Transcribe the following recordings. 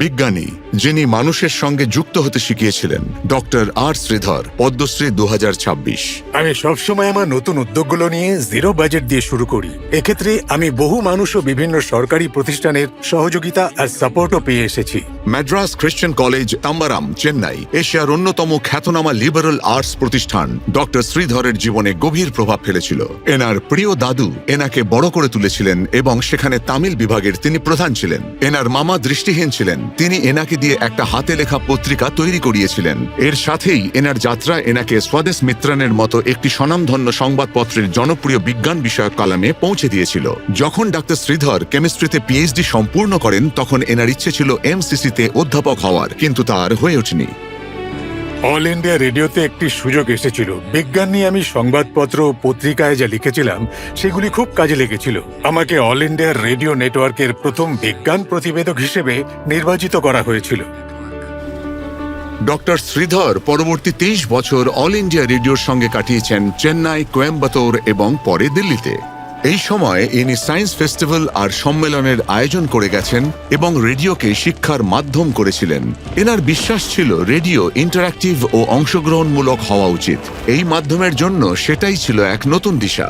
বিজ্ঞানী যিনি মানুষের সঙ্গে যুক্ত হতে শিখিয়েছিলেন, ডক্টর আর শ্রীধর, পদ্মশ্রী 2026। আমি সবসময় আমার নতুন উদ্যোগগুলো নিয়ে জিরো বাজেট দিয়ে শুরু করি। এক্ষেত্রে আমি বহু মানুষ ও বিভিন্ন সরকারি প্রতিষ্ঠানের সহযোগিতা আর সাপোর্টও পেয়ে এসেছি। ম্যাড্রাস খ্রিস্টান কলেজ, তাম্বারাম, চেন্নাই, এশিয়ার অন্যতম খ্যাতনামা লিবারেল আর্টস প্রতিষ্ঠান ডক্টর শ্রীধরের জীবনে গভীর প্রভাব ফেলেছিল। এনার প্রিয় দাদু এনাকে বড় করে তুলেছিলেন এবং সেখানে তামিল বিভাগের তিনি প্রধান ছিলেন। এনার মামা দৃষ্টিহীন ছিলেন, তিনি এনাকে দিয়ে একটা হাতে লেখা পত্রিকা তৈরি করিয়েছিলেন। এর সাথেই এনার যাত্রা এনাকে স্বদেশ মিত্রানের মতো একটি স্বনামধন্য সংবাদপত্রের জনপ্রিয় বিজ্ঞান বিষয়ক কলামে পৌঁছে দিয়েছিল। যখন ডক্টর শ্রীধর কেমিস্ট্রিতে পিএইচডি সম্পূর্ণ করেন তখন এনার ইচ্ছে ছিল এমসিসিতে অধ্যাপক হওয়ার, কিন্তু তার হয়ে ওঠেনি। অল ইন্ডিয়া রেডিওতে একটি সুযোগ এসেছিল। বিজ্ঞান নিয়ে আমি সংবাদপত্র ও পত্রিকায় যা লিখেছিলাম সেগুলি খুব কাজে লেগেছিল। আমাকে অল ইন্ডিয়া রেডিও নেটওয়ার্কের প্রথম বিজ্ঞান প্রতিবেদক হিসেবে নির্বাচিত করা হয়েছিল। ডক্টর শ্রীধর পরবর্তী 23 বছর অল ইন্ডিয়া রেডিওর সঙ্গে কাটিয়েছেন চেন্নাই, কোয়েম্বাটোর এবং পরে দিল্লিতে। এই সময় ইনি সায়েন্স ফেস্টিভ্যাল আর সম্মেলনের আয়োজন করে গেছেন এবং রেডিওকে শিক্ষার মাধ্যম করেছিলেন। এনার বিশ্বাস ছিল রেডিও ইন্টারঅ্যাক্টিভ ও অংশগ্রহণমূলক হওয়া উচিত। এই মাধ্যমের জন্য সেটাই ছিল এক নতুন দিশা।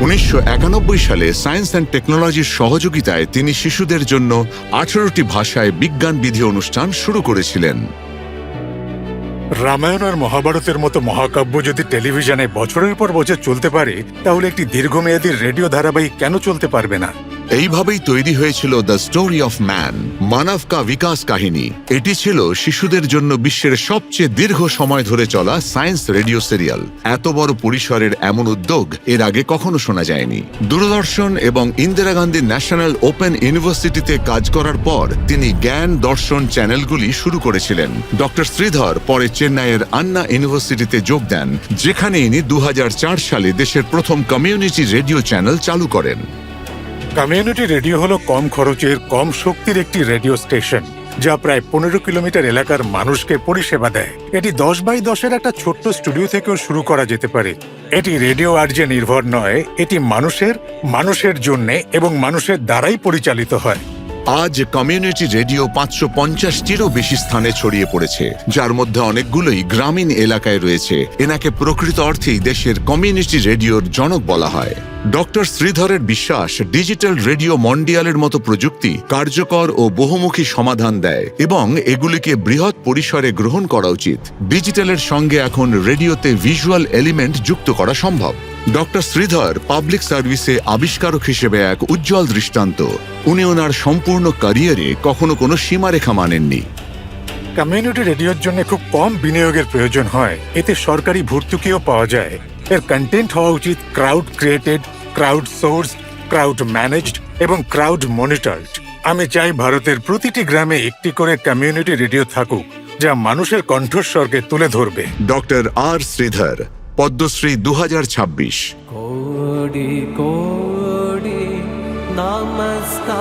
1991 সালে সায়েন্স অ্যান্ড টেকনোলজির সহযোগিতায় তিনি শিশুদের জন্য 18টি ভাষায় বিজ্ঞান বিধি অনুষ্ঠান শুরু করেছিলেন। রামায়ণ আর মহাভারতের মতো মহাকাব্য যদি টেলিভিশনে বছরের পর বছর চলতে পারে, তাহলে একটি দীর্ঘমেয়াদী রেডিও ধারাবাহিক কেন চলতে পারবে না? এইভাবেই তৈরি হয়েছিল দ্য স্টোরি অফ ম্যান, মানব কা বিকাশ কাহিনী। এটি ছিল শিশুদের জন্য বিশ্বের সবচেয়ে দীর্ঘ সময় ধরে চলা সায়েন্স রেডিও সিরিয়াল। এত বড় পরিসরের এমন উদ্যোগ এর আগে কখনো শোনা যায়নি। দূরদর্শন এবং ইন্দিরা গান্ধী ন্যাশনাল ওপেন ইউনিভার্সিটিতে কাজ করার পর তিনি জ্ঞান দর্শন চ্যানেলগুলি শুরু করেছিলেন। ডক্টর শ্রীধর পরে চেন্নাইয়ের আন্না ইউনিভার্সিটিতে যোগ দেন, যেখানে ইনি 2004 সালে দেশের প্রথম কমিউনিটি রেডিও চ্যানেল চালু করেন। কমিউনিটি রেডিও হলো কম খরচের, কম শক্তির একটি রেডিও স্টেশন, যা প্রায় 15 কিলোমিটার এলাকার মানুষকে পরিষেবা দেয়। এটি 10x10-এর একটা ছোট্ট স্টুডিও থেকেও শুরু করা যেতে পারে। এটি রেডিও আর্জে নির্ভর নয়, এটি মানুষের জন্যে এবং মানুষের দ্বারাই পরিচালিত হয়। আজ কমিউনিটি রেডিও 550টিরও বেশি স্থানে ছড়িয়ে পড়েছে, যার মধ্যে অনেকগুলোই গ্রামীণ এলাকায় রয়েছে। এনাকে প্রকৃত অর্থেই দেশের কমিউনিটি রেডিওর জনক বলা হয়। ডক্টর শ্রীধরের বিশ্বাস ডিজিটাল রেডিও মন্ডিয়ালের মতো প্রযুক্তি কার্যকর ও বহুমুখী সমাধান দেয় এবং এগুলিকে বৃহৎ পরিসরে গ্রহণ করা উচিত। ডিজিটালের সঙ্গে এখন রেডিওতে ভিজুয়াল এলিমেন্ট যুক্ত করা সম্ভব। ডক্টর শ্রীধর পাবলিক সার্ভিসে আবিষ্কারক হিসেবে এক উজ্জ্বল দৃষ্টান্ত। উনি ওনার সম্পূর্ণ ক্যারিয়ারে কখনো কোনো সীমারেখা মানেননি। কমিউনিটি রেডিওর জন্য খুব কম বিনিয়োগের প্রয়োজন হয়। এতে সরকারি ভর্তুকিও পাওয়া যায়। এর কন্টেন্ট হওয়া উচিত crowd created, crowd source, crowd managed এবং ক্রাউড মনিটরড। আমি চাই ভারতের প্রতিটি গ্রামে একটি করে কমিউনিটি রেডিও থাকুক, যা মানুষের কণ্ঠস্বরকে তুলে ধরবে। ডক্টর আর শ্রীধর, পদ্মশ্রী 2026। কোটি কোটি নমস্কার।